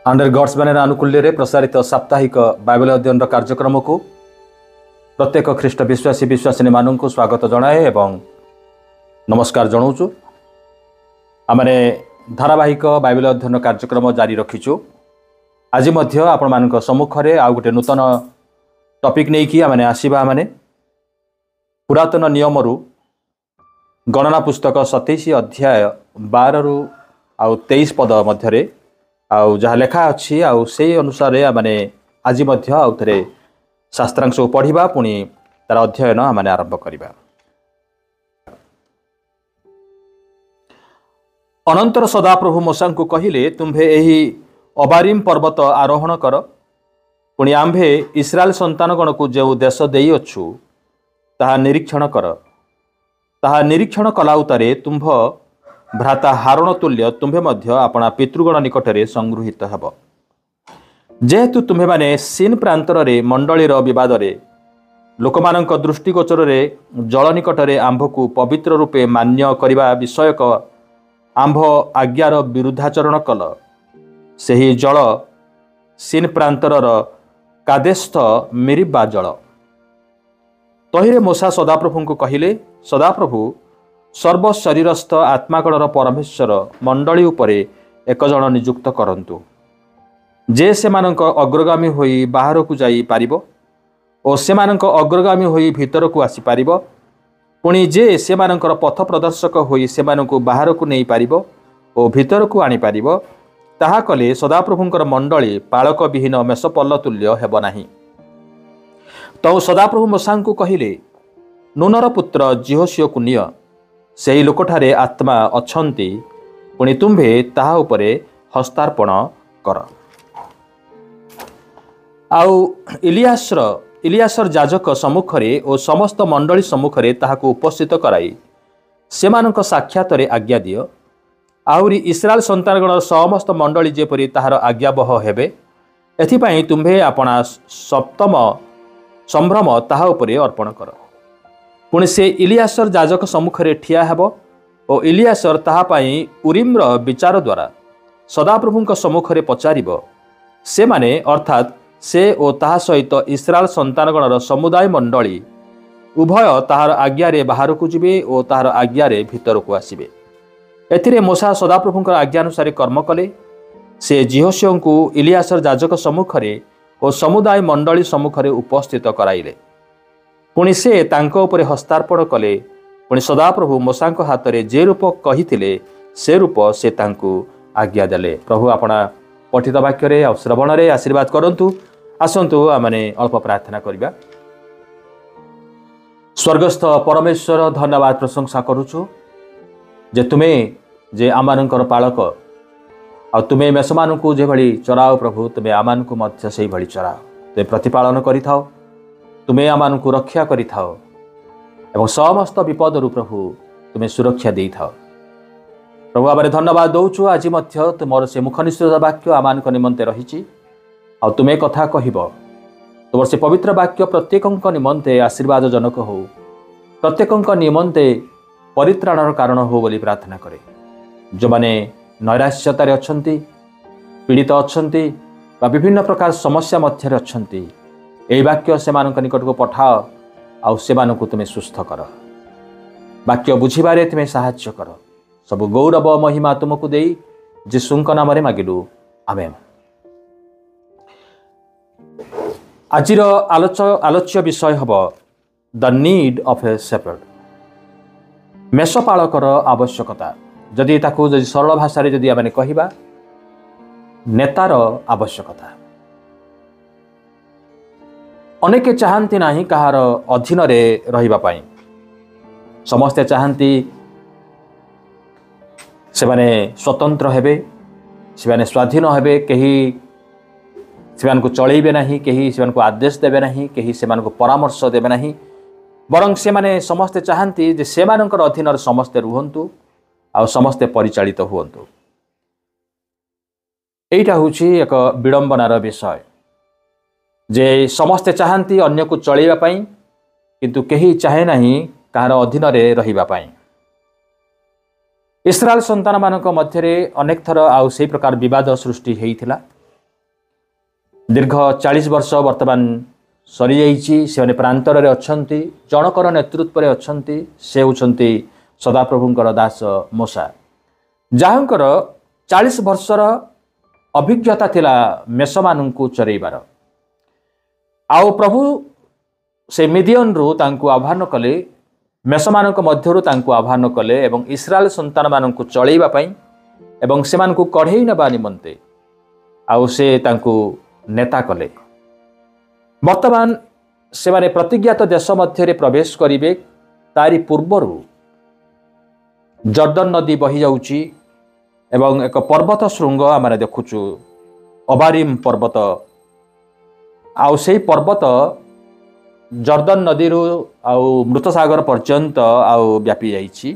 Under God's banner आनुकूल्य प्रसारित साप्ताहिक Bible अध्ययन कार्यक्रम को प्रत्येक ख्रीष्ट विश्वासी विश्वासिनी मानक स्वागत जनाए एवं नमस्कार जनाऊँ। आमने धारावाहिक बाइबल अध्ययन कार्यक्रम जारी रखीचु। आज आपण मान सम्मुख में आउ गोटे नूतन टॉपिक नहीं कि आमने आसीबा माने पुरातन नियम गणना पुस्तक 27 अध्याय 12 रु 23 पद मध्य आउ जहाँ लेखा अच्छी आउ से अनुसार माने आज आउ थे शास्त्रांश को पढ़ा पुणी तार अध्ययन आम आरंभ करवा। अनंतर सदाप्रभु मूसा को कहले, तुम्भे यही अबारिम पर्वत आरोहण कर, पुणी आम्भे इस्राएल संतानगण को जो देश देइअछु ताहा निरीक्षण कर। ताहा निरीक्षण कलाउतारे तुम्भ भ्राता हारण तुल्य तुम्भे मध्य आपणा पितृगण निकटरे संगृहीत हेब। जेहेतु तुम्भे माने सीन प्रांतर रे मंडलीर विवाद रे लोकमानंक दृष्टिगोचर रे जल निकटरे आंभ को पवित्र रूपे मान्य करिबा विषयक आंभ आज्ञार विरुद्धाचरण कल। सेही जल सीन प्रांतर कादेस्थ मिरिबा जल। तहिरे मूसा सदाप्रभु को कहले, सदाप्रभु सर्वशरीरस्थ आत्मागणर परमेश्वर मंडली उपरे एक जन नियुक्त करंतु, जे सेमानंक अग्रगामी होई बाहर को जाई पारिबो ओ सेमानंक अग्रगामी होई भीतर को आसी पारिबो, पुणी जे सेमानंकर पथ प्रदर्शक होई सेमानंकु बाहर को नहीं पारिबो ओ भीतर को आनी पारिबो। ताहा कले सदाप्रभुंकर मंडली पालक विहीन मेषपल्ल तुल्य हेब नाही। तो सदाप्रभु मूसा को कहले, नूनर पुत्र जिहोशियो को निय, सेही लोकठारे आत्मा अछंती, पुणी तुम्भे ताहा उपरे हस्तार्पण कर। आउ इलियासर जाजक सम्मुखरे ओ समस्त मंडली सम्मुखरे ताहाको उपस्थित कराई सेमानक साक्षातरे आज्ञा दिय। आहुरी इस्राएल संतानगण समस्त मंडली जेपरि ताहार आज्ञाबह हेबे, एथिपाई तुम्भे आपणा सप्तम संभ्रम ताहा उपरे अर्पण कर। पुणी से इलियासर जाजक सम्मुखरे ठिया हेब ओ इलियासर ताहा पाई उरिम्र विचार द्वारा सदाप्रभुंक सम्मुखरे पचारिब। से माने अर्थात से ओ ताहा सहित इस्राएल संतानगणर समुदाय मंडली उभय ताहार आज्ञारे बाहर को जिबे ओ ताहार आज्ञारे भीतर को आसिबे। एथिरे मूसा सदाप्रभुंकर आज्ञा अनुसार कर्म कले। से जिहोशियो को इलियासर जाजक सम्मुखरे ओ समुदाय मंडली सम्मुखरे उपस्थित कराइले। पुणी से तांको उपरे हस्तार्पण कले। पुणी सदाप्रभु मूसा हाथ में जे रूप कही से रूप से तांको आज्ञा देले। प्रभु आपणा पठित वाक्य आ श्रवण रे आशीर्वाद करंतु। आसंतु आमने अल्प प्रार्थना करिबा। स्वर्गस्थ परमेश्वर, धन्यवाद प्रशंसा करुछु जे तुमे जे आमानंकर पालक आ तुमे मेषमानंकु जे भली चराओ। प्रभु तुमे आमानंकु मध्य सेही भली चराओ। तुमे प्रतिपालन करिथाओ, तुमे आमानंकु रक्षा करिथाओ एवं समस्त विपदरु प्रभु तुमे सुरक्षा देइथाओ। प्रभु आमरे धन्यवाद दौचु। आज मध्य तुमर से मुखनिश्चित वाक्य आमानंक निमंते रहिछि आ तुमे कथा कहिब। तुमर से पवित्र वाक्य प्रत्येकंक निमंते आशीर्वाद जनक हो, प्रत्येकंक निमंते परित्राणर कारण हो बोली प्रार्थना करे। जो माने नैराश्यतारे अछंती, पीड़ित अछंती बा विभिन्न प्रकार समस्या मध्य अछंती, एही वाक्य सेमानंक निकट को पठाओ आउ सेमानंकु तुमे सुस्थ कर। वाक्य बुझिबारे तुमे सहाय्य कर। सब गौरव महिमा तुमको देई यीशुंक नाम रे मागिलु, आमेन। आजिर आलोच्य विषय हब the need of a shepherd. मेषपालकर आवश्यकता। जदि ताकू जदि सरल भाषा रे जदि आमे कहिबा, नेतार आवश्यकता। अनेके चाहती नाही कहार अधीन रे रहिबा पाई। समस्ते चाहती से माने स्वतंत्र हेबे, से माने स्वाधीन हेबे, कहीं से को चलैबे नहीं, कहीं से को आदेश देबे नहीं, कहीं से को परामर्श देबे नहीं, बरं से माने समस्ते चाहती जे से मानकर अधीन समस्ते रुहंतु आ समस्ते परिचालित हुअन्तु। एटा होछि एक विडंबनार विषय जे समस्ते चाहती अन्य को चलैबा पाई, किंतु केही चाहे नहीं कहार अधीन रे रहिबा पाई। इस्राएल संतान मानक मध्य अनेक थर आउ से प्रकार विवाद सृष्टि होइथिला। दीर्घ 40 वर्ष वर्तमान सरी जाइए से प्रांतर में अच्छा जनकर नेतृत्व में अच्छा से होती सदाप्रभुंकर दास मूसा जहाँकर 40 वर्षर अभिज्ञता थिला मेष मानू चरईबार आउ प्रभु से मिडियन रु तांको आह्वान कले मेष मानक मध्यरु तांको आह्वान कले एवं इस्राएल संतान मानक चलैबा पई एवं से मानक कढ़ेई नेबा निमंते आउ से तांको नेता कले वर्तमान से माने प्रतिज्ञात देश मध्य प्रवेश करिवे तारी पूर्वरु जर्दन नदी बही जाउची एवं एक पर्वत श्रृंग आम देखुचु अबारिम पर्वत आउ से पर्वत जर्दन नदी आउ मृत सागर पर्यंत आउ व्यापी जाइछि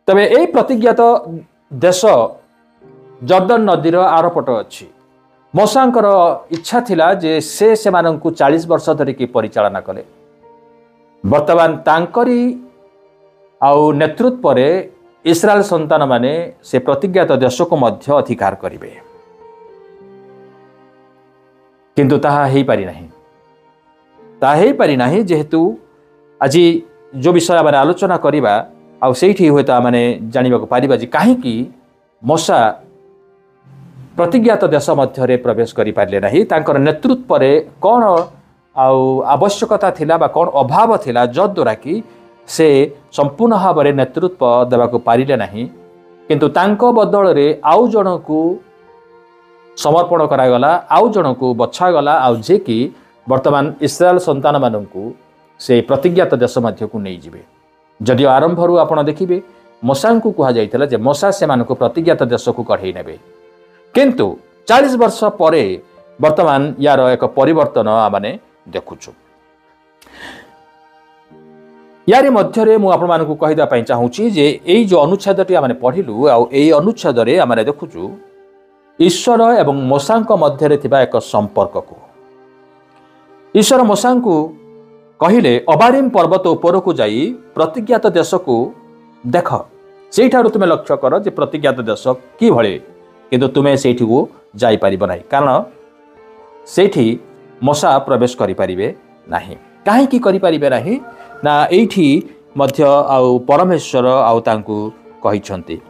तबे ए प्रतिज्ञात देश जर्दन नदीर आरपट अछि मूसांकर इच्छा थिला जे से माननकु 40 वर्ष धरिकी परिचालना कले वर्तमान तांकरी आउ नेतृत्व रे इस्राएल संतान माने से प्रतिज्ञात देश को मध्य अधिकार करिवे किंतु ताहा हेई पारि नाही जेहेतु आज जो विषय आम आलोचना करिबा आउ सेठी हुए तो आम जानिबा पारिबा जे काहेकि मूसा प्रतिज्ञात देश मध्य प्रवेश करि पारले नाही तांकर नेतृत्व रे कोन आउ आवश्यकता थिला बा कोन अभाव थिला जद्वारा कि से संपूर्ण भाव में नेतृत्व देवाको पारिले नाही किंतु तांको बदल रे आउ जनकू समर्पण करागला आउ जनकू बछागला आउ जे कि वर्तमान इस्राएल संतान माननकू से प्रतिज्ञात देश मध्य को नहीं जिवे जदियो आरंभ रु आपण देखिबे मूसा को कहा जाइतला जे मूसा से मानकू प्रतिज्ञात देश को कढ़ेई नेबे किंतु 40 वर्ष परे वर्तमान यार एक परिवर्तन आमने देखुछु यारी मध्य मु आपण मानकू कहिदा पई चाहूची जे एई जो अनुच्छेदटी आमने पढिलु आ एई अनुच्छेद रे आमने देखुछु ईश्वर एवं मूसांक मध्य रे थिबा एक संपर्क को ईश्वर मूसांकू कहिले अबारिम पर्वत ऊपर को जाई प्रतिज्ञात देश को देख सेठारु तुमे लक्ष्य कर जे प्रतिज्ञात देश कि भळे किंतु तुमे सेठी को जाई परिबो नाही कारण सेठी मूसा प्रवेश करि परिबे नाही काहे कि करि परिबे नाही ना एठी मध्य आउ परमेश्वर आउ तांकू कहिछंती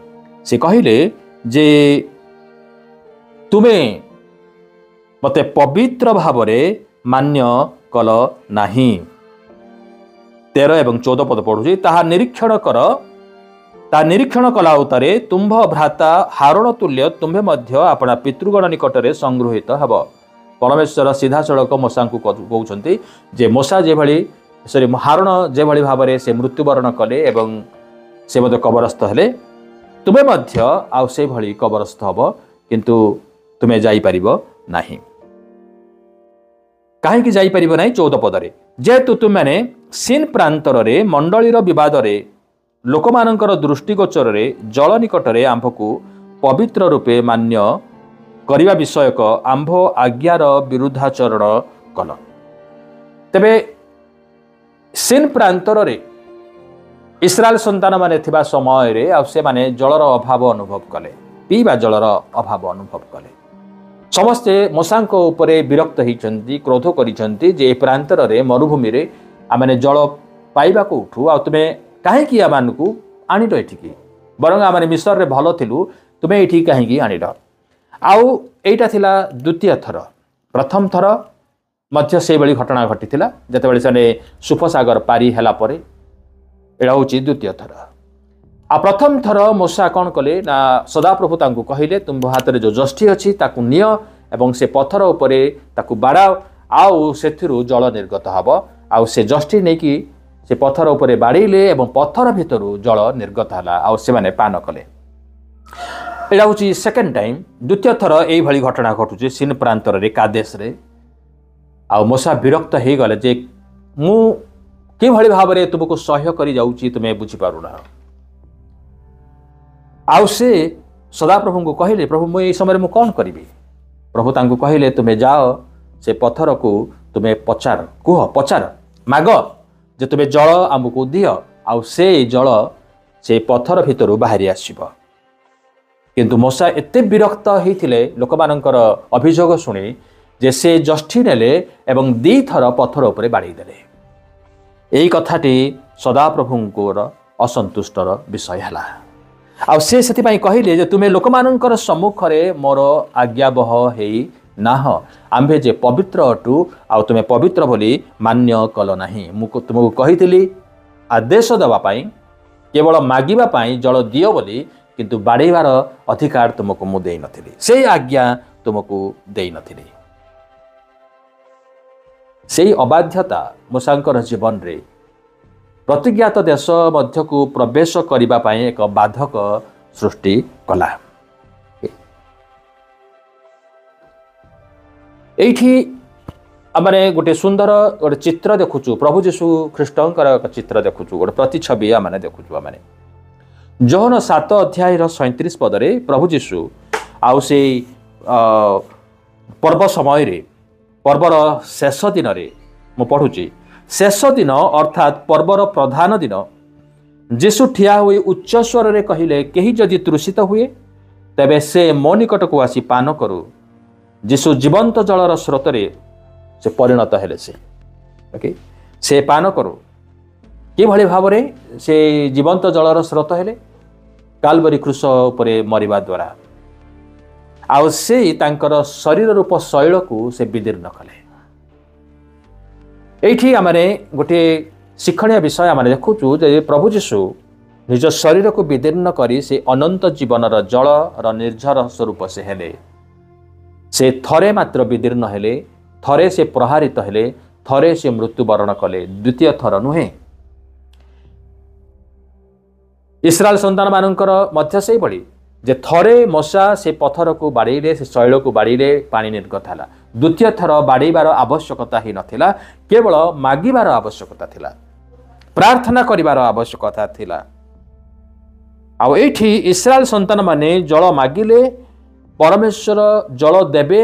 से कहिले जे तुमे मते पवित्र भावरे मान्य कल नाही 13 एवं 14 पद पढुछि ताहा निरीक्षण कर ता निरीक्षण कला उतारे तुम्भ भ्राता हारण तुल्य तुम्भे मध्य अपना पितृगण निकटरे संगृहित हब परमेश्वर सीधा सड़क मूसांकू कहउछंती जे मूसा जे भली सॉरी हारण जे भली भाबरे से मृत्युवरण कले एवं से मध्य कबरस्थ हेले तुमे मध्य आउ से भली कबरस्थ हब किंतु तुमे जाई परिबो नाही काहे कि जाई परिबो नाही 14 पदरे जेतु तुमने सीन प्रांतर रे मंडलीर विवाद रे लोकमानंकर दृष्टिगोचर रे जल निकटरे आंभको पवित्र रूपे मान्य करिवा विषयक आंभ आज्ञार विरुद्धाचरण कल तेबे सीन प्रांतर रे इस्राएल संतान माने थिबा समय रे आ से माने जलर अभाव अनुभव कले पीवा जलर अभाव अनुभव कले समस्ते मूसांक उपरे विरक्त होइचंती क्रोध करिचंती जे प्रांतर रे मरुभूमि रे आमने जल पाइबा को उठू आ तुमे काहे कि आमानकू आनिड एठिकी बरंग आमने मिस्र रे भलो थिलु तुमे एठी काहे कि आनिड आउ एटा थिला द्वितीय थर प्रथम थर मध्य से बळी घटना घटिथिला जते बळी सने सुफसागर पारी हैला परे एडा होची द्वितीय थर आ प्रथम थर मूसा कौन कले ना सदाप्रभु तांकू कहिले तुम हाथ रे जो जष्टी अछि ताकू निय एवं से पत्थर उपरे ताकू बाड़ाओ आउ सेथिरु जल निर्गत हब आउ से जष्टी नै कि से पत्थर उपरे बाड़ीले एवं पत्थर भितरु जल निर्गत हला आउ से माने पान कले एडा होची सेकंड टाइम द्वितीय थर एई भली घटना घटुची सीन प्रांतर रे कादेश रे आउ मूसा विरक्त हे गले जे मु कि भली भाबरे तुमको सह्य करि जाउची तुमे बुझी पारुना आउ से सदाप्रभु को कहले प्रभु मु ए समय मु कौन करी प्रभु तांको कहले तुमे जाओ से पत्थर को तुमे पचार कुह पचार माग जे तुमे जल आमको दियो आउ से जल से पत्थर भितर बाहरी आसीबो किंतु मूसा एते विरक्त होते लोक मानकर अभियोग शुणी जे से जष्ठी नेले एवं दी थर पत्थर उपरे बाड़ीदेले। यही कथाटी सदाप्रभुंर असंतुष्टर विषय है। आउ से कहले जे तुम्हें लोक मानकर सम्मुखरे मोर आज्ञाबह हेई नाह आम्भे जे पवित्र अटु आउ तुम्हें पवित्र बोली मान्य कल नाही। तुमको कही आदेश देवाई केवल मागिबाई जल दियो बोली किंतु बाड़ेबार अधिकार तुमको मु देई नथिली से आज्ञा तुमको देई नथिली। से अबाध्यता मूसांकर जीवन रे प्रतिज्ञात देश मध्यकु प्रवेश करिबा पई एक बाधक सृष्टि कला। एठी आमने गोटे सुंदर गोटे चित्र देखुचु प्रभु जीशु ख्रीष्टंकर एक चित्र देखुचु गोटे प्रतिछवि आमने देखुचु। आमने जोहन 7 अध्याय 37 पदरे प्रभु जीशु आउ से पर्व समय रे पर्वर शेष दिन रे मु पढ़ुची शेष दिन अर्थात पर्वर प्रधान दिन जीशु ठिया हुई उच्च स्वर रे कहिले केही जदि तृषित हुए तेबे से मो निकट को आसी पान करू। जीशु जीवंत जलर स्रोत रे से परिणत हेले से ओके से पान करू कि भली भाव रे से जीवंत जलर स्रोत हेले कालवरी क्रूस उपरे मरिबा द्वारा आउ से तांकर शरीर रूप शैल को से विदीर्ण कले। एठी आमने गोटे शिक्षणीय विषय आमने देखुचु जे प्रभु जीशु निज शरीर को विदीर्ण करी से अनंत जीवनर जल र निर्झर स्वरूप से हेले। से थरे मात्र विदीर्ण हेले थरे से प्रहारित हेले थरे से मृत्युवरण कले द्वितीय थर नुहे। इस्राएल संतान मानकर मध्य से बड़ी जे थरे मूसा से पत्थर को बाड़े से शैल को बाड़े पानी निर्गत है। द्वितीय थर बाड़ेबार आवश्यकता ही नथिला केवल मागिबार आवश्यकता थिला प्रार्थना करिबार आवश्यकता थिला। आउ एठी इस्राएल संतान माने जल मागिले परमेश्वर जल देबे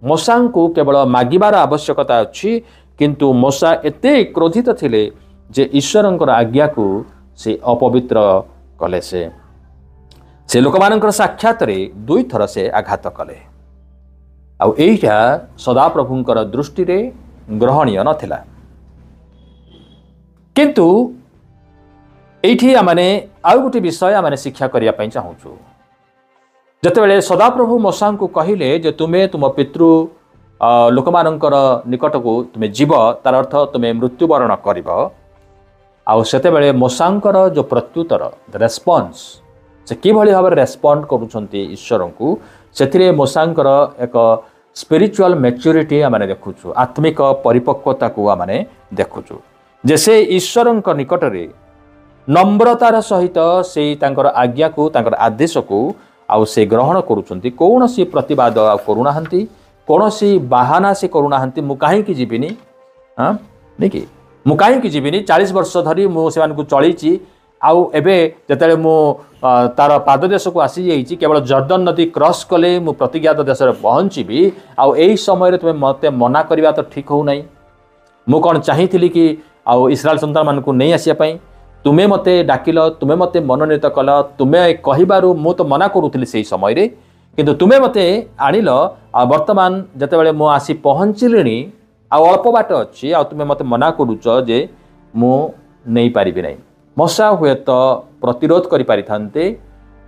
मूसा को केवल मागिबार आवश्यकता अछि किंतु मूसा एते क्रोधित थिले जे ईश्वरंकर आज्ञा को से अपवित्र कले से लोक मानकर साक्षात रे 2 थर से आघात कले। आउ एइटा सदाप्रभुंकर दृष्टि रे ग्रहणीय नथिला किंतु एइठी आमने आउ गोटे विषय आमने शिक्षा करिया पई चाहूछु। जतेबेले सदाप्रभु मूसा को कहिले जे तुमे तुम पितृ लोक मानकर निकट को तुमे जीव तार अर्थ तुमे मृत्युवरण करिब। आउ सेतेबेले मूसांकर जो प्रत्युत्तर रेस्पॉन्स से किभली भाव रेस्पॉन्ड करूछंती ईश्वर को सेथिरे मूसांकर एक स्पिरिचुअल मैच्योरिटी आमने देखुछु आत्मिक परिपक्वता को आमने देखुछु जे से ईश्वरंक निकट रे नम्रतार सहित से तांकर आज्ञा को तांकर आदेश को आउ से ग्रहण करूछंती कोनोसी प्रतिवाद आ करूनाहंती कोनोसी बहाना से करूनाहंती मु काहे की जीविनी हां देखि मु काहे की जीविनी 40 वर्ष धरी मु सेमान को चलीची आउ एबे जतले मु तार पाद देश को आसी जाइछि केवल जर्दन नदी क्रॉस कले मु प्रतिज्ञात देश रे पहुंचीबी आउ एही समय रे तुमे मते मना करबा तो ठीक हो नाही। मु कोन चाहिथिली कि आउ इस्राएल संतान मान को नहीं आसिया पई तुमे मते डाकिल तुमे मते मनोनीत कल तुमे कहिबारु मु तो मना करूथिली सेही समय रे किंतु तुमे मते आनिल आ वर्तमान जतेबेले मु आसी पहुंचिलिनी आ अल्प बाट अछि आ तुमे मते मना करूछ जे मु नहीं पारिबि नाही। मूसा हुए तो प्रतिरोध करि पारिथान्ते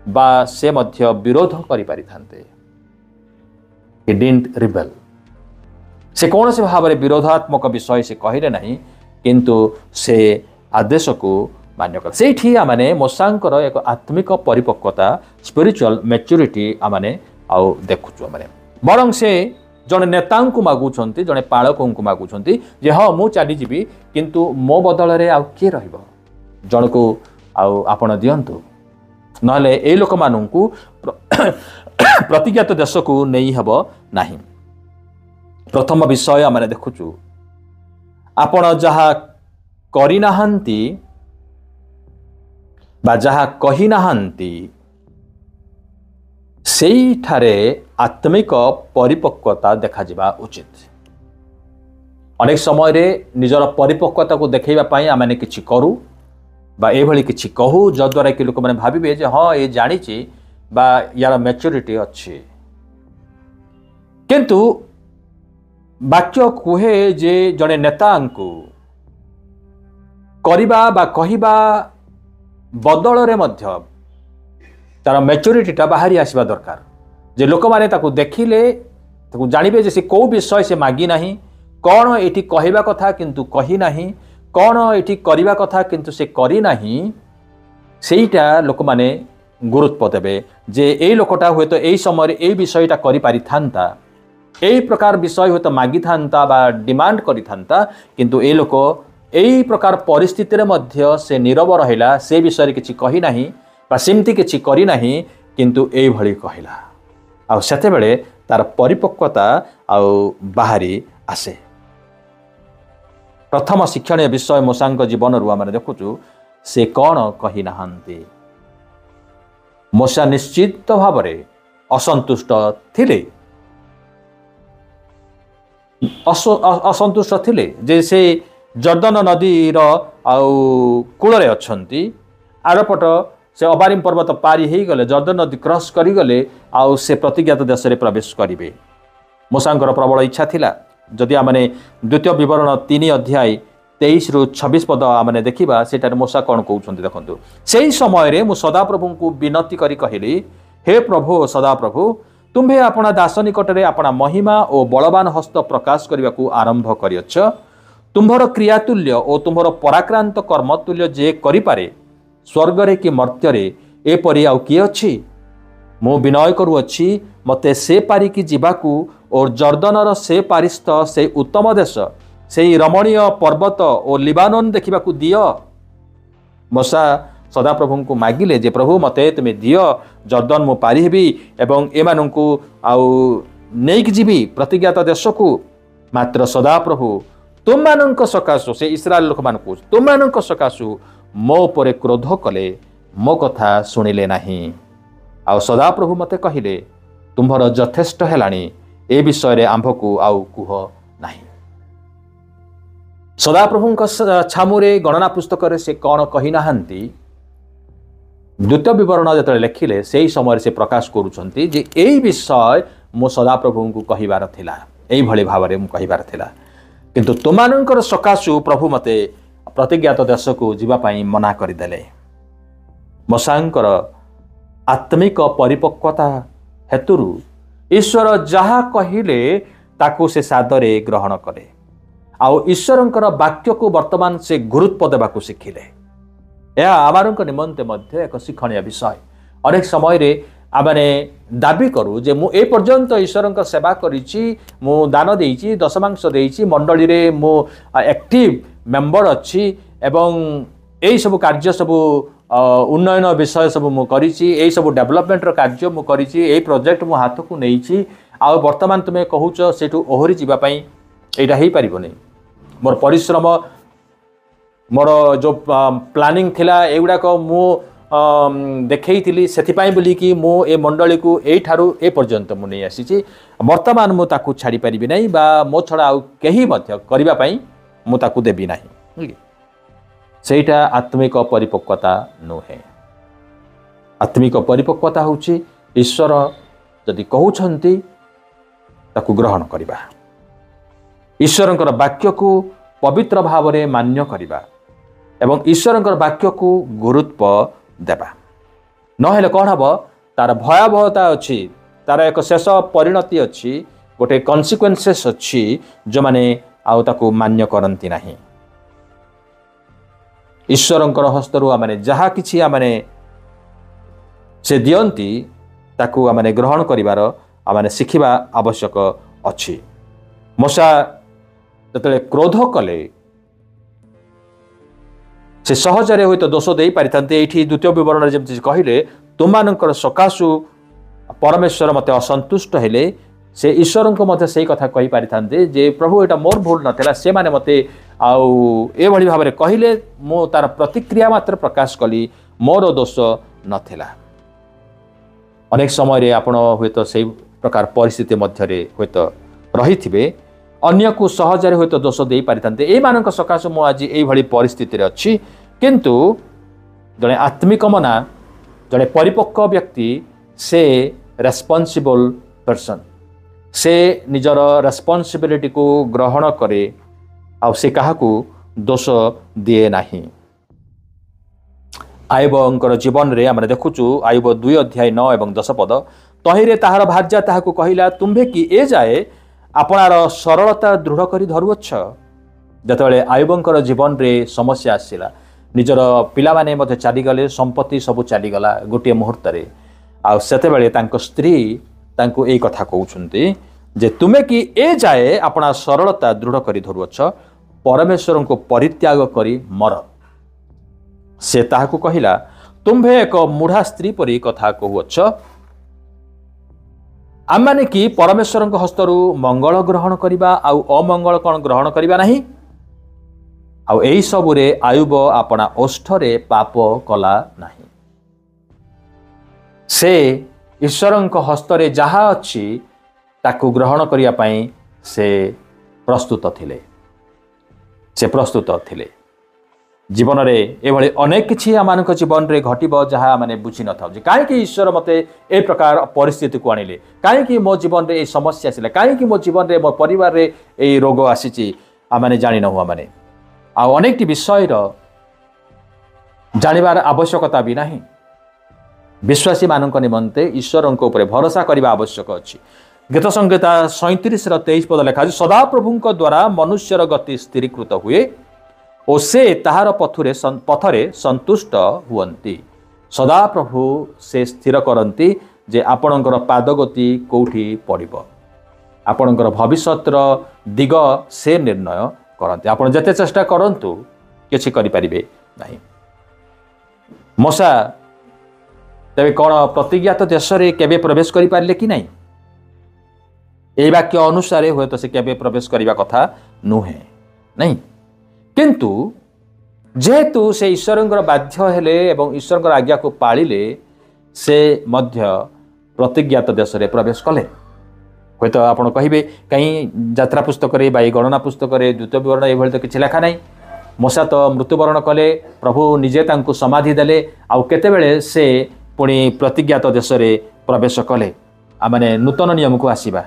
बा से मध्य विरोध करि पारिथान्ते। he didn't rebel से कौन से भाव में विरोधात्मक विषय से कहले नहीं किंतु से आदेश को मान्य कर सेठी आमाने मूसांकर एक आत्मिक परिपक्वता स्पिरिचुअल मैच्योरिटी आमाने आउ देखुछु आमाने बरं से जड़े नेता को मागुंट जड़े पालक को मागुंट जे हाँ मु चली जीवी किंतु मो बदल रे आउ किए रहिबो जन को आउ आपण दियंतु नहले ए लोक मानू प्रतिज्ञात देश को नहीं हब नाही। प्रथम विषय आम देखुचु आपण जहा करि नाहंती बा जहा कहि नाहंती सेठारे आत्मिक परिपक्वता देखा जिबा उचित। अनेक समय रे निजर परिपक्वता को देखैबा पई आमाने किछि करू बा एभली किछि कहू जद्वारा कि लोक माने भाबिबे जे हाँ ये जानिछि बा यार मैच्योरिटी अच्छी किंतु वाक्य कुहे जे जड़े नेता को करिबा बा कहिबा बदल रे मध्य तार मैच्योरिटीटा बाहरी आसवा दरकार जे लोक माने ताकू देखिले ताकू जानिबे जे से को विषय से मागी नाही कौन एठी कहवा कथा किंतु कही नाही कौन एठी करिबा कथा किंतु से करी नाही सेईटा लोक माने गुरुत्व देबे जे ए लोकटा हुए तो एई समय ए विषयटा करि पारि थांता एई प्रकार विषय हुए तो मागी थांता बा डिमांड करि थांता किंतु ए लोक एई प्रकार परिस्थिति रे मध्य से नीरव रहिला से विषय रे किछि कही नाही बा सेमती किछि करी नाही किंतु एई भଳି कहिला आ सेते बेले तार परिपक्वता आ बाहरी आसे प्रथम शिक्षणीय विषय मूसा जीवन रू आम देखुचु से कौन कही नाहांती मूसा निश्चित भाव असंतुष्ट थिले असंतुष्ट थिले जे से जर्दन नदी कूल अच्छी आरपट से अबारिम पर्वत पारी हो गले जर्दन नदी क्रॉस करी गले आउ से प्रतिज्ञात देश में प्रवेश करेंगे मूसांकर प्रबल इच्छा थिला जदि आमने द्वितीय विवरण 3 अध्याय 23 रु 26 पद आमने देखिबा सेटार मूसा कौन कहउछन्ति देखंतु सेही समय रे मु सदाप्रभु को विनती करी कहली हे प्रभु सदाप्रभु तुम्हे अपना दास निकट रे अपना महिमा और बलवान हस्त प्रकाश करने को आरंभ करियछ तुम्भर क्रियातुल्य और तुम्भर पराक्रांत कर्मतुल्य जे करि पारे स्वर्ग रे कि मर्त्य रे एपरि आउ किए अछि मु विनय करुअछि मते से पारिकी जीवाकू और जर्दनर से पारिस्थ से उत्तम देश से रमणीय पर्वत और लिबानन देखा दियो मूसा सदाप्रभु को मागिले जे प्रभु मते तुम दियो जर्दन मु पारि हेबी एवं एमानंकु आउ नेक जीवी प्रतिज्ञात देश को मात्र सदाप्रभु तुम मानक सकाशु से इस्राएल लोक मान तुम मानक सकाशु मो परे क्रोध कले मो कथा शुणिले नाही आउ सदाप्रभु मते कहिले तुम्भर यथेष्ट हेलाणी ए विषय रे आंभ को आउ कुह नाही सदाप्रभु छामुरे गणना पुस्तक रे से कौन कही नाहांती द्वितीय विवरण जतले लेखिले सेही समय से प्रकाश करूछंती जे एई विषय मो सदाप्रभु को कहिबार थिला एई भली भाव मु कहिबार थिला किंतु तुमानंकर सकाशु प्रभु मते प्रतिज्ञात देश को जीवा पाई मना करदेले मूसांकर आत्मिक परिपक्वता हेतुरु ईश्वर जहा कहिले ताकू से सादरे ग्रहण करे आउ ईश्वरंकर वाक्य को वर्तमान से गुरुत्व देवाकू शिखिले यह आमारंक निमंते मध्य एक शिक्षणीय विषय अनेक समय रे आमने दाबी करू जे मु ए पर्यंत ईश्वरंकर सेवा करिछि मु दान देइछि दशमांश देइछि मंडली रे मु एक्टिव मेंबर अछि एवं एई सब कार्य सब उन्नयन विषय सब मु करिछि एई सब डेवलपमेंट रो कार्य मु करिछि एई प्रोजेक्ट मु हाथ को नेइछि आ वर्तमान तुमे कहूच सेठू ओहरी जिबा पई एटा हेई परिबोनी मोर परिश्रम मोर जो प्लानिंग थिला एगुडा को मु देखई से बोली कि मु ए मंडली को एई ठारू ए पर्यंत मु नहीं आसी वर्तमान मु ताकू छाड़ी पारिबि नहीं बा मो छड़ा आउ केही मध्य करिबा पई मु ताकू देबी नहीं सेटा आत्मिक परिपक्वता नुहे आत्मिक परिपक्वता होची ईश्वर जदि कहउछंती ताकू ग्रहण करिबा ईश्वरंकर वाक्य को पवित्र भाव रे मान्य करिबा एवं ईश्वरंकर वाक्य को गुरुत्व देबा नहेले कौन हम तार भयावहता अच्छी तार एक शेष परिणति अच्छी गोटे कन्सिक्वेन्सेस अच्छी जो माने आउ ताकू मान्य करती नहीं ईश्वरंकर हस्तरू आमने जहा किछि आमने से दियंती ताकू आमने ग्रहण करिवार आमने शिखिबा आवश्यक अच्छी मूसा जतले क्रोध कले से सहजरे होई तो दोष दे पारि थांते एठी द्वितीय विवरण जेमति कहिले तुमानंकर सकाशु परमेश्वर मते असंतुष्ट हेले से ईश्वर को मते सही कथा कहि पारि थांते जे प्रभु एटा मोर भूल नथिला से माने मते आउ ए भली भाबरे कहिले मो तार प्रतिक्रिया मात्र प्रकाश कली मोर दोष नथिला अनेक समय रे आपण होय तो सही प्रकार परिस्थिति मध्य रे होय तो रहिथिबे अन्य को सहजरे होय तो दोष दे पारि थांते ए मानक सकाशु मो आज एई भली परिस्थिति रे अछि किंतु जने आत्मिक मना जने परिपक्व व्यक्ति से रेस्पॉन्सिबल पर्सन से निजर रेस्पॉन्सिबिलिटी को ग्रहण करे आ से काहाकू दोष दिए नाही। आयुबर जीवन रे आम देखुचु आयुब 2 अध्याय 9 और 10 पद तहिरे ताहार भार्या ताहाकू कहिला तुम्भे कि ए जाए आपणार सरलता दृढ़ करी धरुअछ। जतबेले आयुबर जीवन रे समस्या आसिला निजर पिला माने मते चलीगले संपत्ति सब चलीगला गोटे मुहूर्त रे आ सेतेबेले तांको स्त्री तांको एई कथा कहउछन्ती जे तुमे कि ए जाए आपना सरलता दृढ़ करी धरुअछ परमेश्वर को परित्याग करी मर। से ताहाकू कहिला तुम्भे एक मूढ़ा स्त्री परी कथा कहउछ आम माने कि परमेश्वर हस्तरू मंगल ग्रहण करिबा आउ अमंगल कौन ग्रहण करिबा नहीं। आउ एई सबुरे आयुब आपना ओष्ठरे पाप कला नहीं। से ईश्वरंक हस्तरे जहा अच्छी ताकू ग्रहण करिया पई से प्रस्तुत थिले। से प्रस्तुत थिले जीवन रे एभली अनेक किछि आमानक जीवन रे घटिबो जहा माने बुझी न थाउ जे काहे कि ईश्वर मते ए प्रकार परिस्थिति को आनिले काहे कि मो जीवन रे ए समस्या आसिले काहे कि मो जीवन रे मो परिवार रे ए रोग आसीची आमाने जानि न हुआ माने आ अनेक विषय रो जानिबार आवश्यकता भी नाही। विश्वासी मानक निमंते ईश्वरंक उपरे भरोसा करबा आवश्यक अछि। गीत संहिता 37:23 पद लेखा सदा प्रभुंक द्वारा मनुष्यर गति स्थिरीकृत हुए और से ताहार पथरे संतुष्ट हुअन्ति। सदा प्रभु से स्थिर करती जे आपणकर पादगति कौठी पड़िबो आपणकर भविष्यतर दिग से निर्णय करते आपण जते चेष्टा करंतु किछि करि परिबे नाही। मूसा तेबे कोन प्रतिज्ञात देश रे केबे प्रवेश करि पारले कि नाही ए वाक्य अनुसार हुए तो से केबे प्रवेश करने कथा नुहे नहीं किंतु जेहेतु से ईश्वर बाध्य हेले एवं ईश्वर आज्ञा को पालिले से मध्य प्रतिज्ञात देश रे प्रवेश कले। हूँ तो आप कहे कहीं यात्रा पुस्तक गणना पुस्तक द्वितीय विवरण ये तो किसी लेखा ना मूसा तो मृत्युवरण कले प्रभु निजे तांको समाधि देले आउ केतेबेले से पुणी प्रतिज्ञात देश रे प्रवेश कले। आमने नूतन नियम को आसीबा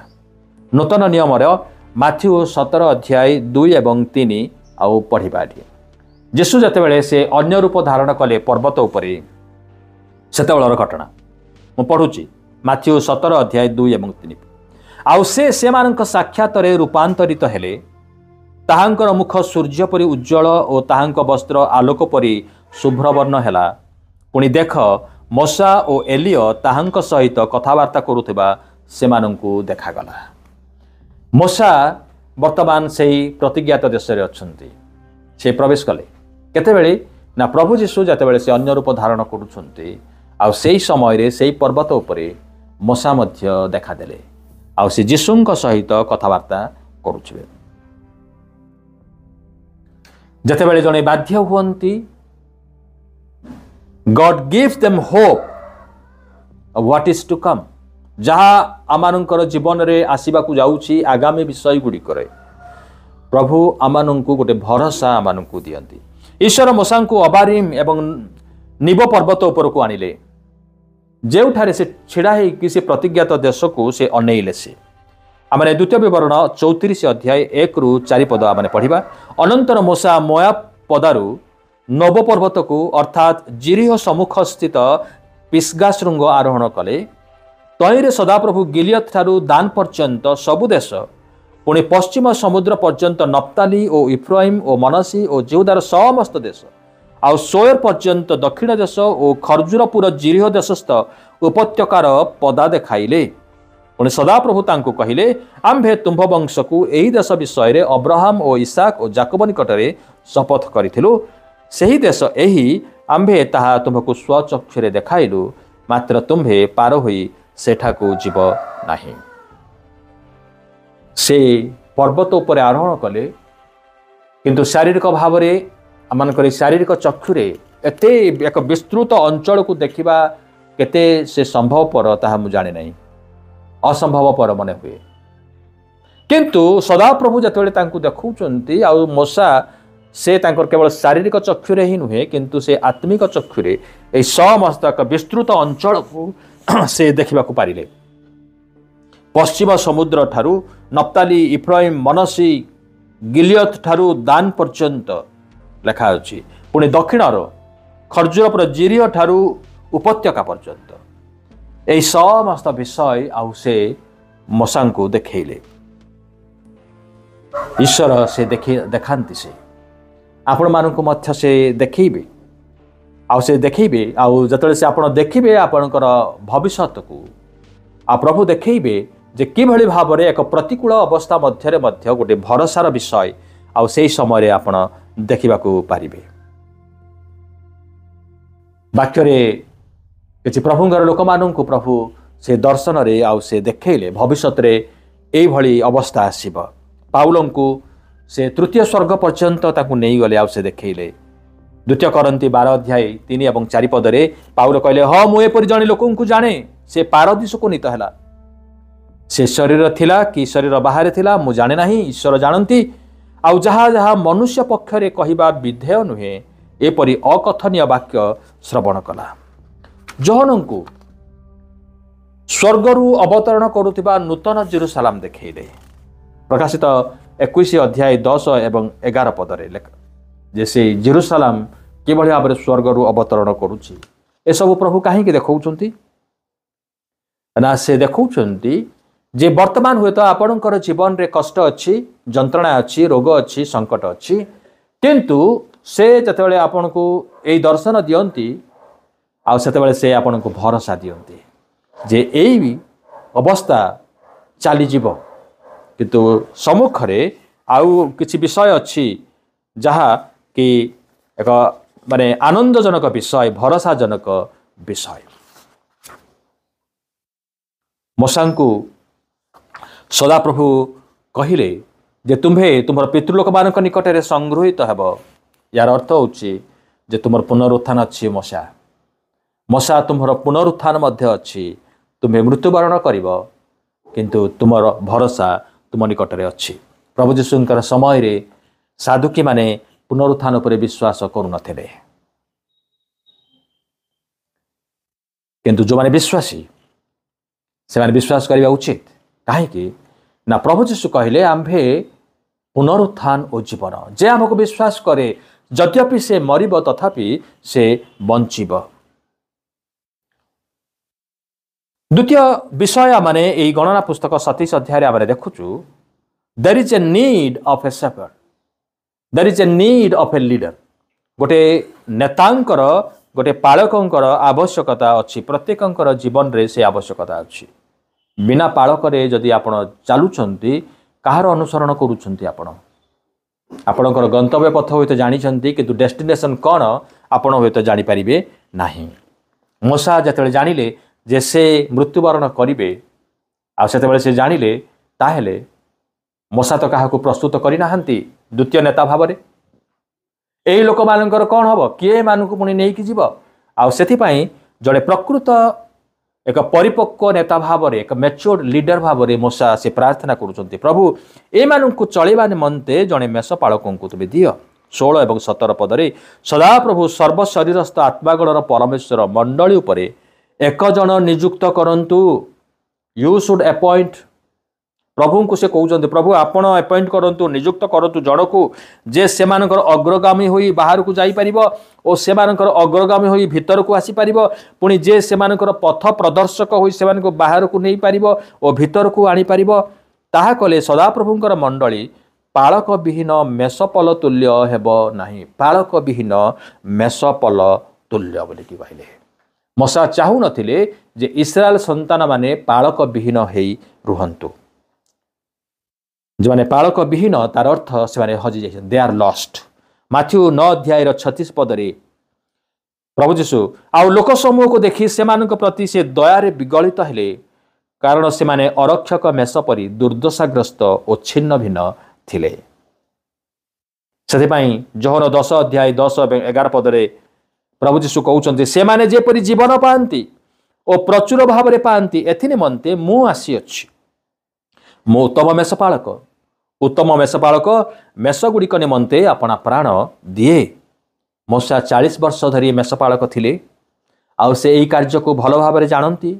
नूतन नियम माथ्यू 17 अध्याय 2 और 3 आउ पढ़ा जीशु जितेबाला से अन्य रूप धारण कले पर्वत उपरे सेतेबेलर घटना मु पढ़ुची माथ्यू 17 अध्याय 2 और 3 आउ से साक्षात रूपांतरित हेले ताहांकर मुख सूर्य परि उज्जवल और ताहांक वस्त्र आलोक परि शुभ्रवर्ण हेला। पुणी देख मूसा और एलिया ताहांक सहित कथबार्ता करुथिबा सेमानंकु देखागला। मूसा वर्तमान से प्रतिज्ञात देश रे अछंती से प्रवेश कले केतेबेले ना प्रभु जीशु जतेबेले से अन्य रूप धारण करुछंती आउ सेही समय रे सेही पर्वत उपरे मूसा मध्य देखादेले आउ से जीशुंक सहित कथबार्ता करुछिबे। जतेबेले जने बाध्य हुअंती God gives them hope of what is to come जहाँ आमानंकर जीवन रे आसीबा को जाउछि आगामी विषय गुडी करे प्रभु आमानंकु गोटे भरोसा आमानंकु दियंती। ईश्वर मूसा को अबारिम एवं निब पर्वत उपर को आनिले जेउठारे से छिड़ा है कि से प्रतिज्ञात देश को से अनेइले से आमने द्वितीय विवरण 34 अध्याय 1 ରୁ 4 पद आमने पढ़िबा। अनंतर मूसा मोआब पदारु नव पर्वत को अर्थात जिरिह सम्मुख स्थित पिस्गा शृंग आरोहण कले। तहिरे सदाप्रभु गिलियत ठारू दान पर्यंत सबु देश पुणी पश्चिम समुद्र पर्यंत नप्ताली और इफ्राइम और मनसी और जिहुदार समस्त देश आउ सोयर पर्यंत दक्षिण देश और खर्जुरपुर जिरिह देशस्थ उपत्यकार पदा देखाइले। पुणी सदाप्रभु तांको कहिले आम्भे तुम्भ वंश को एही देश विषय रे अब्राहम और इसाक और जाकोब निकटरे शपथ करिथिलु सेही देश एही आम्भे ताहा तुम्भको स्वचक्षुरे देखाइलु मात्र तुम्भे पार होई सेठाको जीव नाही। से पर्वत उपर आरोहण कले किंतु शारीरिक भाव रे आमनकर शारीरिक चक्षुरे एते एक विस्तृत अंचल को देखिबा केते से संभव पर ताहा मु जाने नहीं असंभव पर मने हुए किंतु सदाप्रभु जतबेले तांको देखौचंती आ मूसा से तांकर केवल शारीरिक चक्षुरे ही नुहे किंतु से आत्मिक चक्षुरे ए समस्त विस्तृत अंचल को से देखा पारे। पश्चिम समुद्र ठारू नप्ताली इफ्राइम मनसी गिलियत ठारू दान पर्यंत लेखा अछि। पुणी दक्षिणर खर्जुरपुर जिरिय ठारू उपत्यका पर्यंत यही समस्त विषय आउ से मूसा को देखले। ईश्वर से देखाती से आपण मानक मध्य से देखिबे आउ से देखिबे आउ जतले से आपण देखिबे आपणकर भविष्यत को आ प्रभु देखिबे जे किभଳି भाबरे एक प्रतिकूल अवस्था मध्य मध्य गोटे भरोसार विषय आउ से समय आपण देखा पारिबे। वाक्य किसी प्रभुंर लोक मान प्रभु से दर्शन रे आउ से देखले भविष्य रे यही अवस्था आसीब। पाउल को से तृतीय स्वर्ग पर्यंत नहीं गले आउ से देखले। द्वितीय करंती 12 अध्याय 3 और 4 पदरे पाउल कहले हाँ मु एपरि जने लोक को जाने से पारदीस को नीत है से शरीर थिला कि शरीर बाहर थिला मु जाने नहीं ईश्वर जानती। आउ जहा जहा मनुष्य पक्षरे कहवा विधेय नुहे एपरि अकथनीय वाक्य श्रवण कला। जहन को स्वर्गरु अवतरण करुवा नूतन जेरुसालाम देखले। प्रकाशित 21 अध्याय 10 और 11 पदरे जे से जेरुसालाम किभଳି भाव स्वर्गरु अवतरण करुछि ए सब प्रभु कहीं देखौछंती ना से देखौछंती जे वर्तमान हुए तो आपणकर जीवन रे कष्ट अच्छी जंत्रणा अच्छी रोग अच्छी संकट अच्छी किंतु से जतबेले आपन को एई दर्शन दियंती आ सेतबेले से आपन को भरोसा दियंती जे एई अवस्था चली जीव किंतु सम्मुख रे आउ किछि विषय अच्छी जहा कि एक माने आनंदजनक विषय भरोसाजनक विषय। मूसा को सदा प्रभु कहले जे तुम्हे तुम पितृलोक मान निकट में संगृहित हेब। यार अर्थ होची जे तुम पुनरुत्थान अच्छी मूसा मूसा तुम पुनरुत्थान मध्य अच्छी तुम्हें मृत्युवरण कर किंतु तुम भरोसा तुम निकट में अच्छी। प्रभु जीशुंकर समय रे साधुकी माने पुनरुत्थान पर विश्वास करुन किंतु जो माने विश्वासी से माने विश्वास करने उचित कहीं ना प्रभु जीशु कहले आम्भे पुनरुत्थान और जीवन जे आमको विश्वास करे यद्यपि से मरिब तथापि से बंचिब। द्वितीय विषय माने यही गणना पुस्तक 27 अध्याय आम देखुचु there is a need of a shepherd there is a need of a leader. गोटे नेतांकर गोटे पालकंकर आवश्यकता अच्छी प्रत्येकंकर जीवन रे से आवश्यकता अच्छी। बिना पालक जदि आपण चलुंट कहार अनुसरण करुंट आपणकर गंतव्य पथ हुए तो जानते किंतु डेस्टिनेशन कौन आपण हुए तो जानीपारे ना। मूसा जिते जानिले जे से मृत्युवरण करेंगे आते से जानिले ताहेले मूसा तो क्या प्रस्तुत करना द्वितीय नेता भाव में यही लोक मानकर कौन हम किए मानक पुणी नहीं कि जीव आउ जड़े प्रकृत एक परिपक्व नेता भाव में एक मैच्योर्ड लीडर भाव में मूसा से प्रार्थना करुँच प्रभु ए मानू चलवा निमंते जड़े मेषपालक को तुम्हें दियो। 16 और 17 पदरे सदा प्रभु सर्वशरीरस्थ आत्मागणर परमेश्वर मंडली उपरे एक जन नियुक्त करंतु यू शुड अपॉइंट। प्रभु को से कहते प्रभु आपण अपॉइंट करंतु नियुक्त करंतु जन को जे सेमानकर अग्रगामी होई बाहर को जाई परिबो और सेमानकर अग्रगामी होई भीतर को आसी परिबो पुणी जे सेमानकर पथ प्रदर्शक होई सेमानको बाहर को नहीं परिबो और भीतर को आनी परिबो ताहा कले सदाप्रभुंकर मंडली पालक विहीन मेषपल तुल्य हेब नाही। पालक विहीन मेषपल तुल्य बोली कहले मूसा चाहू नथिले जे इस्राएल संतान माने पालक विहीन हेई रुहंतु। जो माने पालक विहीन तार अर्थ से माने हजि जाइछन दे आर लॉस्ट। माथ्यू 9 अध्याय 36 पदरे प्रभु जीशु आउ लोक समूह को देखी सेमानक प्रति से दयारे विगलित हेले कारण से माने अरक्षक मेष परी दुर्दशाग्रस्त और छिन्न भिन्न थिले। सेथिपाई जोहर 10 अध्याय 10 और 11 पदरे प्रभु जीशु कहउचंती से माने जेपरि जीवन पांती और प्रचुर भाव में पांती एथि निमंते मु आसी अछि। मु उत्तम मेषपालक मेषगुड़िक निमंते अपना प्राण दिए। मूसा 40 वर्ष धरी मेषपालक थिले आउ से यही कार्य को भल भाव जानती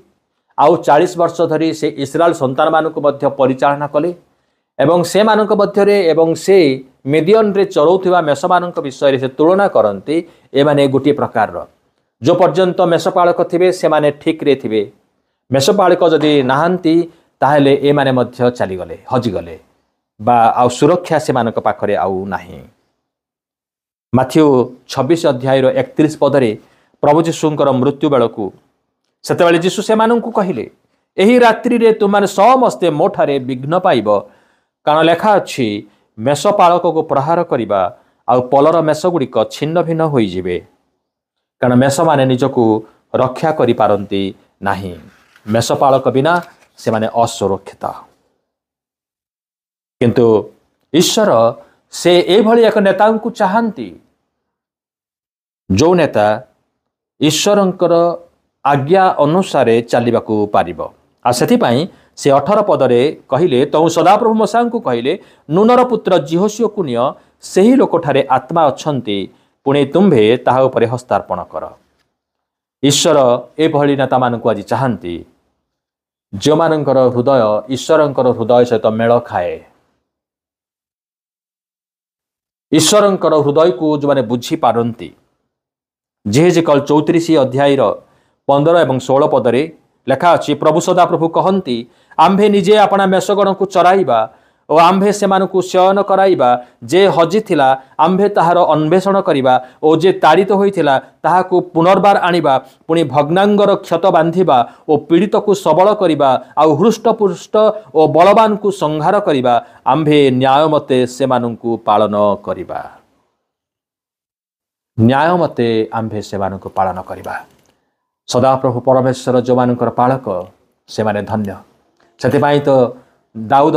आउ 40 वर्ष धरी से इस्राएल संतान मानक मध्य परिचालना कले एवं से मानक मध्यरे एवं से मिडियन रे चरौथिबा मेष मानक विषय से तुलना करती ए माने गोटे प्रकार जो पर्यंत मेषपालक थिबे से माने ठीक रे थिबे मेषपालक जदि नाहांती ताहेले ए माने मध्य चलीगले हजिगले बा आउ सुरक्षा से मानक पाखरे आउ नाही। माथ्यू 26 अध्याय 31 पदरे प्रभु जीशुंकर मृत्यु बेलकू सेतेबेले जीशु से मानकू कहिले एही रात्रि रे तुमाने समस्ते मोठारे विघ्न पाइब कारण लेखा अछि मेषपालक को प्रहार करिबा आउ पलर मेष गुड़िक छिन्न भिन्न होई जिवे कारण मेष माने निजकू रक्षा करि पारंती नाही मेषपालक बिना से माने असुरक्षित किंतु ईश्वर से एभली एक नेता को चाहती जो नेता ईश्वरंकर आज्ञा अनुसारे चलवाकू पारिब आ सेथिपाई से 18 पदरे कहिले तौ सदाप्रभु मूसा को कहिले नूनर पुत्र जिहोशियो को निय सही लोकठारे आत्मा अछंती पुणे तुम्भे ताहा उपरे हस्तार्पण कर। ईश्वर एभली नेता मानकू आज चाहती जो मानकर हृदय ईश्वरंकर हृदय सहित मेल खाए ईश्वरंकर हृदय को जो माने बुझी पारंती जेहेजिकल 34 अध्याय 15 और 16 पदरे लेखा अच्छी प्रभु सदा प्रभु कहती आम्भे निजे अपना मेषगण को चराइबा और आम्भे सेमानकु शयन कराइबा जे हजिथिला आम्भे ताहार अन्वेषण करिबा और जे ताड़ित होइथिला ताहाकु पुनर्बार आनिबा पुणी भग्नांगर क्षत बांधिबा और पीड़ित को सबल करिबा आउ हृष्टपुष्ट और बलवान को संहार करिबा आम्भे न्याय मते सेमानकु पालन करिबा न्याय मते आम्भे सेमानकु पालन करिबा। सदाप्रभु परमेश्वर जो मानकर पालक से माने धन्य से तो दाऊद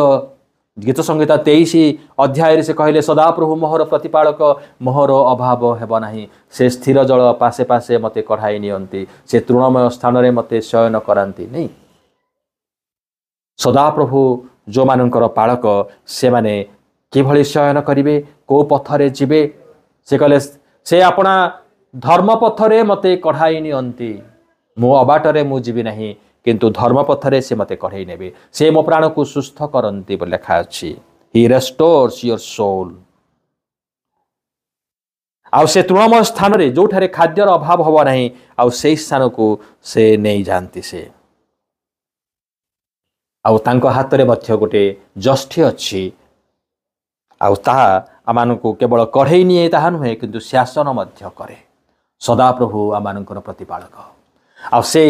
गीत संहिता 23 अध्याय से कहले सदाप्रभु मोहर प्रतिपालक मोहर अभाव हेब नाही से स्थिर जल पासे पासे मते कढ़ाई नियंती से तृणमय स्थान रे मते शयन करांती नहीं। सदाप्रभु जो मानकर पालक से माने किभली शयन करिवे को पथरे जिवे से कहले से अपना धर्म पथरे मते कढ़ाई नियंती मो अबाटरे मु जीवी नहीं किंतु धर्म पथरे से मते कढ़ाई नेबे से मो प्राण को सुस्थ करंती बोले लिखा अछि ही रेस्टोर्स योर सोल आउ से तृणमय स्थान रे जोठारे खाद्यर अभाव हबो नहीं आउ से स्थान को से नहीं जानती से आउ तांको हाथ रे मध्य गोटे जष्ठी अछि आउ ताहा आमानकु केवल कढ़ाई निये ताहा नुहे किंतु शासन मध्य करे। सदाप्रभु आमानकर प्रतिपालक आ से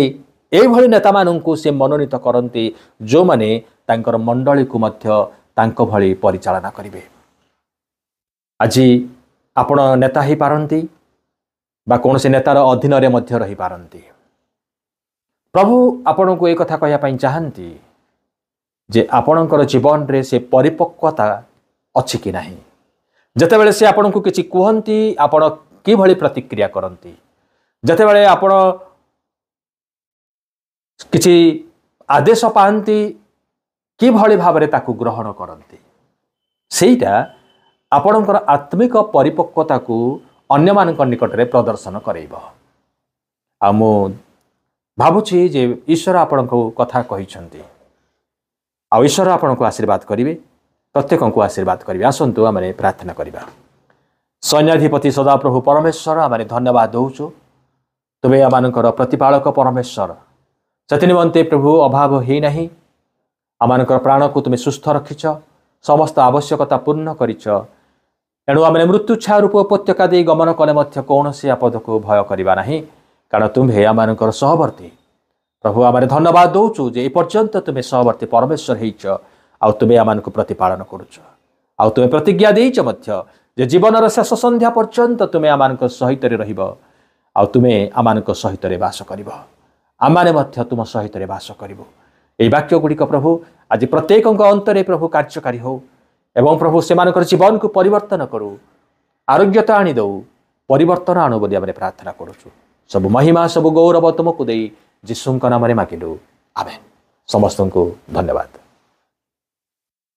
एभली नेता मानकु से मनोनीत करती जो माने तांकर मंडली को मध्य तांको भली परिचालना करिवे। आज आपण नेता ही पारंती बा कौन से नेतार अधीन रे मध्य रही पारंती। प्रभु आपण को एक कथा कहया पई चाहंती जे आपणकर जीवन रे से परिपक्वता अछि कि नाही जते बेले से आपण को किछि कुहंती आपण कि भली प्रतिक्रिया करंती जते बेले आपण किछि आदेश पाती कि भली भाबरे ताकु ग्रहण करंती सेटा आपणकर आत्मिक परिपक्वता को अन्य मानक निकट रे प्रदर्शन करैबो। आ मो भाबुछि जे ईश्वर आपण को कथा कहिसंती आ ईश्वर आपण को आशीर्वाद करिवे प्रत्येक को आशीर्वाद करिवे। आसंतु आमे प्रार्थना करिबा। सैन्याधिपति सदाप्रभु परमेश्वर आमे धन्यवाद दउछु तबे आमानकर प्रतिपालक परमेश्वर से निमंते प्रभु अभाव ही नहीं आमानकर प्राण को तुम सुस्थ रखिछ समस्त आवश्यकता पूर्ण करिछ एणु आम मृत्यु छा रूप उपत्यका दे गमन कले मध्य कौन से आपद को भय करिबा नहीं कारण तुम्हें आमानकर सहवर्ती प्रभु आम धन्यवाद दउछु जे एपर्यंत तुम सहवर्ती परमेश्वर हेइछ आ तुम आमानक प्रतिपालन करुछ आ तुम प्रतिज्ञा देइछ मध्य जे जीवनर शेष संध्या पर्यंत तुम आमानक सहित रे रहिब आ तुम आमानक सहित रे वास करिब आमाने मध्य तुम सहित रे वास करिबो। एई वाक्य गुड़िक प्रभु आज प्रत्येक अंतरे प्रभु कार्यकारी हो एवं प्रभु सेमानकर जीवन को परिवर्तन करू आरोग्यता आनी दऊ परिवर्तन आणु बोली आमे प्रार्थना करूछु। सब महिमा सब गौरव तुमको देई यीशुଙ୍କ नाम रे मागिलु आमेन। समस्त को धन्यवाद।